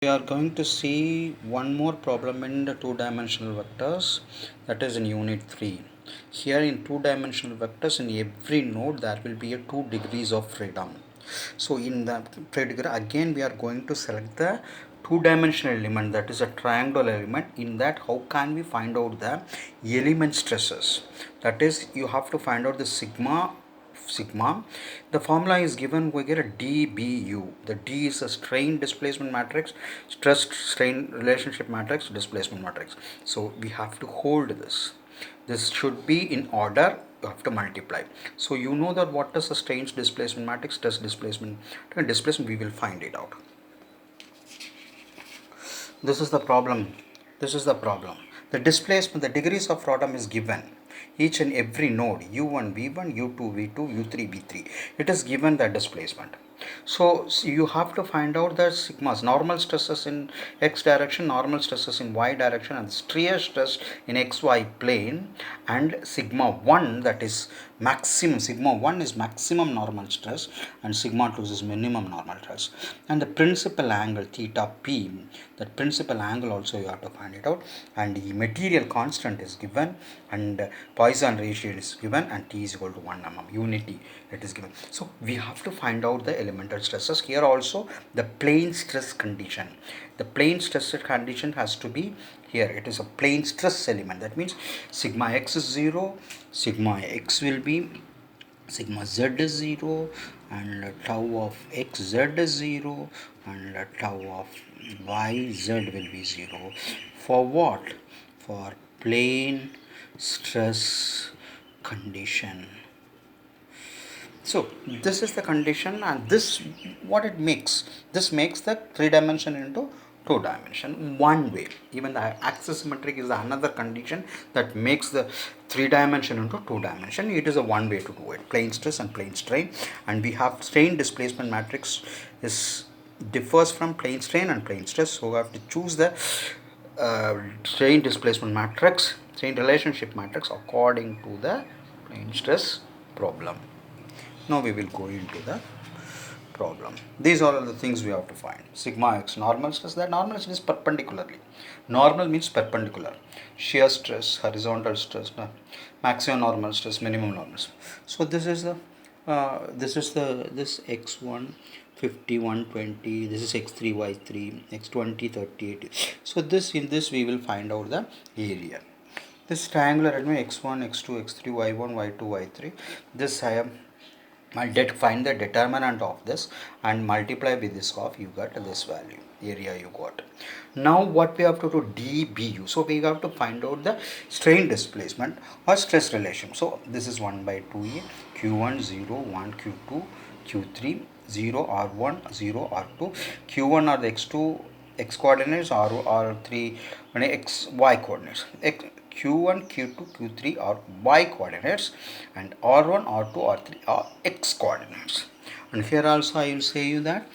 We are going to see one more problem in the two-dimensional vectors, that is in unit 3. Here in two-dimensional vectors, in every node there will be a 2 degrees of freedom. So in the figure again we are going to select the two-dimensional element, that is a triangular element. In that, how can we find out the element stresses? That is, you have to find out the sigma. The formula is given. We get a dbu. The D is a strain displacement matrix, stress strain relationship matrix, displacement matrix. So we have to hold this should be in order. You have to multiply. So you know that what is the strain displacement matrix, stress displacement we will find it out. This is the problem. The displacement, the degrees of freedom is given. Each and every node, u1, v1, u2, v2, u3, v3. It is given the displacement. So you have to find out the sigmas, normal stresses in x direction, normal stresses in y direction, and shear stress in xy plane, and sigma 1, that is maximum. Sigma 1 is maximum normal stress and sigma 2 is minimum normal stress. And the principal angle theta p, that principal angle also you have to find it out, and the material constant is given, and Poisson ratio is given, and T is equal to 1 mm unity it is given. So we have to find out the elemental stresses. Here also the plane stress condition. The plane stress condition has to be here. It is a plane stress element. That means sigma x is 0, sigma x will be, sigma z is 0, and tau of xz is 0, and tau of yz will be 0. For what? For plane stress condition. So this is the condition, and this what it makes. This makes the 3-dimension into 2-dimension one way. Even the axis symmetric is another condition that makes the 3-dimension into 2-dimension. It is a one way to do it. Plane stress and plane strain, and we have strain displacement matrix is differs from plane strain and plane stress. So we have to choose the strain displacement matrix, strain relationship matrix according to the plane stress problem. Now we will go into the problem. These are all the things we have to find. Sigma x, normal stress. That normal stress is perpendicularly. Normal means perpendicular. Shear stress, horizontal stress, maximum normal stress, minimum normal stress. So this is the this x1 50 120, this is x3 y3, x20 30 80. So this, in this we will find out the area. This triangular element x1 x2 x3 y1 y2 y3, this I am, I'll find the determinant of this and multiply with this of, you got this value, area you got. Now what we have to do, dbu. So we have to find out the strain displacement or stress relation. So this is 1 by 2a, q1 0 1 q2 q3 0 r1 0 r2. Q1 are the x2 x coordinates, r3 x y coordinates. Q1, Q2, Q3 are y coordinates, and R1, R2, R3 are x coordinates. And here also I will say you that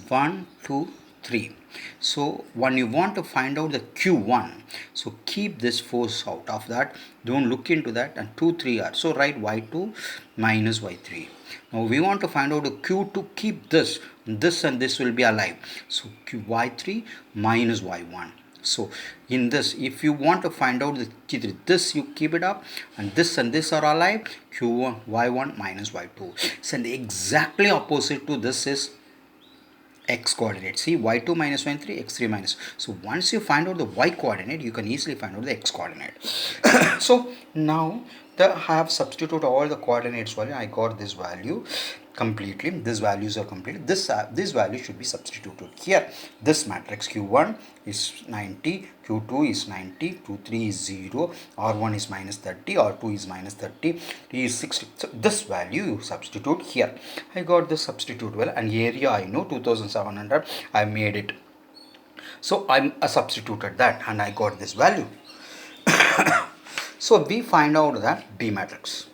1, 2, 3. So when you want to find out the Q1, so keep this force out of that, don't look into that, and 2, 3 are, so write y2 minus y3. Now we want to find out the Q2, keep this and this will be alive, so y3 minus y1. So in this, if you want to find out the Q3, this you keep it up, and this are alive, Q1 y1 minus y2. So exactly opposite to this is x coordinate. See, y2 minus y3, x3 minus. So once you find out the y coordinate, you can easily find out the x coordinate. So now I have substituted all the coordinates value. I got this value completely. These values are complete. This value should be substituted here. This matrix q1 is 90, q2 is 90, q3 is 0, r1 is minus 30, r2 is minus 30, t is 60. So this value you substitute here. I got this substitute well, and area I know 2700. I made it. So I substituted that and I got this value. So we find out the B matrix.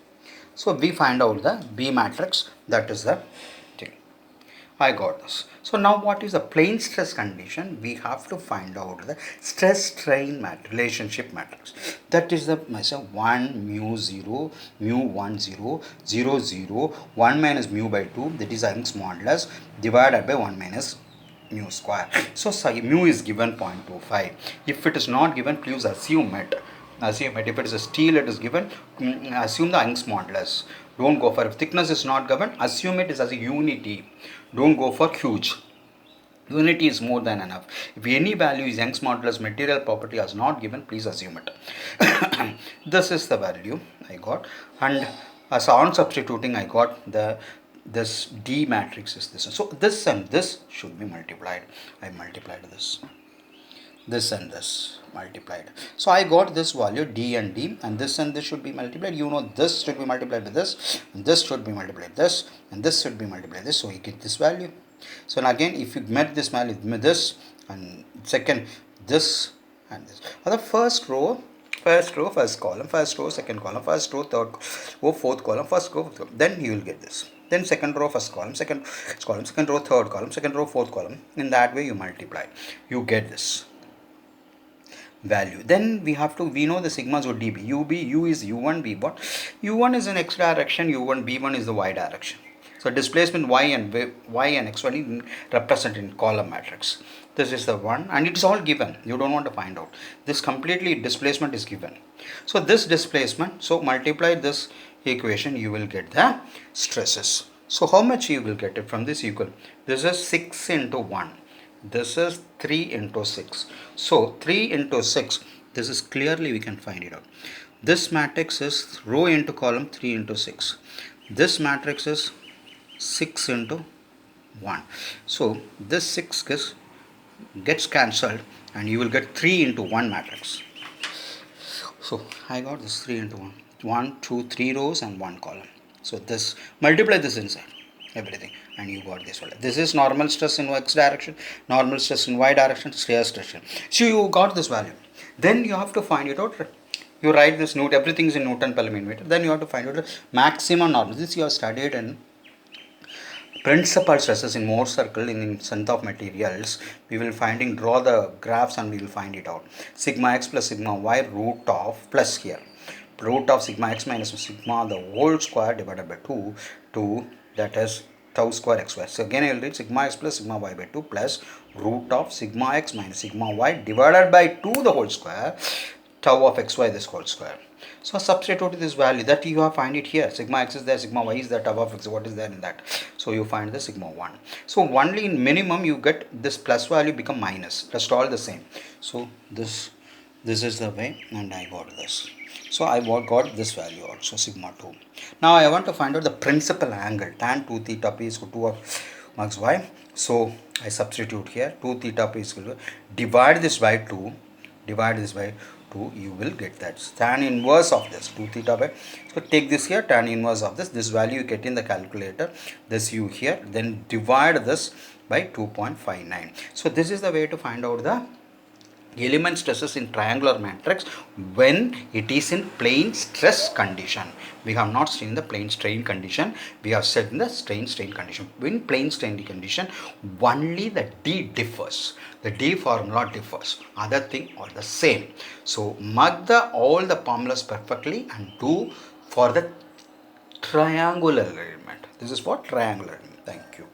So we find out the B matrix, that is the thing. I got this. So now what is the plane stress condition? We have to find out the stress strain relationship matrix. That is the 1 mu 0 mu 1 0 0 0 1 minus mu by 2, that is Young's modulus, divided by 1 minus mu square. So mu is given 0.25. If it is not given, please assume it. Assume it. If it is a steel, it is given. Assume the Young's modulus. Don't go for, if thickness is not given, assume it is as a unity. Don't go for huge. Unity is more than enough. If any value is Young's modulus material property is not given, please assume it. This is the value I got, and as on substituting I got this D matrix is this. So this and this should be multiplied. I multiplied this and this multiplied. So I got this value D, and this and this should be multiplied. You know, this should be multiplied with this, and this should be multiplied with this, and this should be multiplied with this. So you get this value. So now again, if you met this value with this, and second this and this, or the first row, first column, first row, second column, first row, third row, fourth column, first row, then you will get this. Then second row, first column, second row, third column, second row, fourth column. In that way you multiply, you get this value. Then we know the sigmas would dB. U is U1, B1. U1 is in X direction, U1, B1 is the Y direction. So displacement Y and X1 represent in column matrix. This is the one, and it's all given. You don't want to find out. This completely displacement is given. So this displacement, so multiply this equation, you will get the stresses. So how much you will get it from this equal? This is 6 into 1. This is 3 into 6. So 3 into 6, this is clearly we can find it out. This matrix is row into column 3 into 6. This matrix is 6 into 1. So this 6 gets cancelled, and you will get 3 into 1 matrix. So I got this 3 into 1. 1, 2, 3 rows and 1 column. So this, multiply this inside everything, and you got this value. This is normal stress in X direction, normal stress in Y direction, shear stress. So you got this value. Then you have to find it out. You write this note, everything is in Newton per millimeter. Then you have to find out the maximum normal. This you have studied in principal stresses in Mohr circle in strength of materials. We will draw the graphs, and we will find it out. Sigma x plus sigma y root of, plus here, root of sigma x minus sigma the whole square divided by 2, that is tau square xy. So again I will read sigma x plus sigma y by 2 plus root of sigma x minus sigma y divided by 2 the whole square, tau of xy this whole square. So substitute this value that you have find it here. Sigma x is there, sigma y is there, tau of x, what is there in that? So you find the sigma 1. So only in minimum you get this plus value become minus. Rest all the same. So this is the way, and I got this. So I got this value also, sigma 2. Now I want to find out the principal angle. Tan 2 theta p is equal to 2 of max y. So I substitute here 2 theta p is equal to, divide this by 2, you will get that tan inverse of this 2 theta by. So take this here, tan inverse of this value you get in the calculator, this you here, then divide this by 2.59. So this is the way to find out the element stresses in triangular matrix when it is in plane stress condition. We have not seen the plane strain condition, we have said in the strain condition. In plane strain condition, only the D differs, the D formula differs, other thing are the same. So mark all the formulas perfectly and do for the triangular element. This is for triangular element. Thank you.